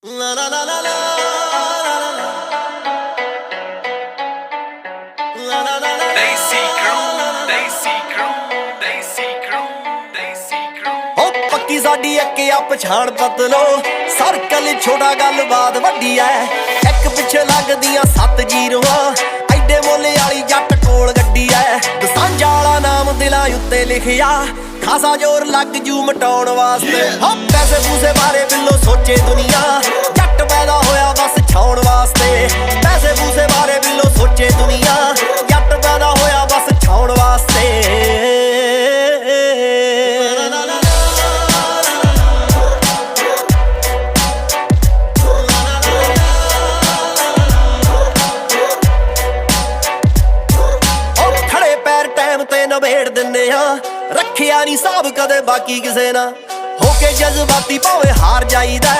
La la la la la la la la la. Desi crew, Desi crew, Desi crew, Desi crew. ਹੋ ਪੱਕੀ ਸਾਡੀ ਇੱਕ ਆ ਪਛਾਣ ਪਤਲੋ ਸਰਕਲ ਛੋਟਾ ਗੱਲਬਾਤ ਵੱਡੀ ਐ ਇੱਕ ਪਿੱਛੇ ਲੱਗਦੀਆਂ 7 ਜ਼ੀਰੋਆਂ ਐਡੇ ਮੋਲੇ ਵਾਲੀ ਜੱਟ ਕੋਲ ਗੱਡੀ ਐ ਦਸਾਂਝਾ ਵਾਲਾ ਨਾਮ ਦਿਲਾਂ ਉੱਤੇ ਲਿਖਿਆ ਖਾਸਾ ਜ਼ੋਰ ਲੱਗ ਜੂ ਮਟਾਉਣ ਵਾਸਤੇ ਹੋ ਪੈਸੇ ਪੂਸੇ ਬਾਰੇ ਬਿੱਲੋ ਸੋਚੇ ਦੁਨੀਆ ਜੱਟ ਪੈਦਾ ਹੋਇਆ ਬਸ ਛਾਉਣ ਵਾਸਤੇ ਪੈਸੇ ਪੂਸੇ ਬਾਰੇ ਬਿੱਲੋ ਸੋਚੇ ਦੁਨੀਆ ਜੱਟ ਪੈਦਾ ਹੋਇਆ ਬਸ ਛਾਉਣ ਵਾਸਤੇ ਤੇ ਨਵੇੜ ਦਿੰਨੇ ਆ ਰੱਖਿਆ ਨਹੀਂ ਸਾਬ ਕਦੇ ਬਾਕੀ ਕਿਸੇ ਨਾ ਹੋ ਕੇ ਜਜ਼ਬਾਤੀ ਭਾਵੇਂ ਹਾਰ ਜਾਈਦਾ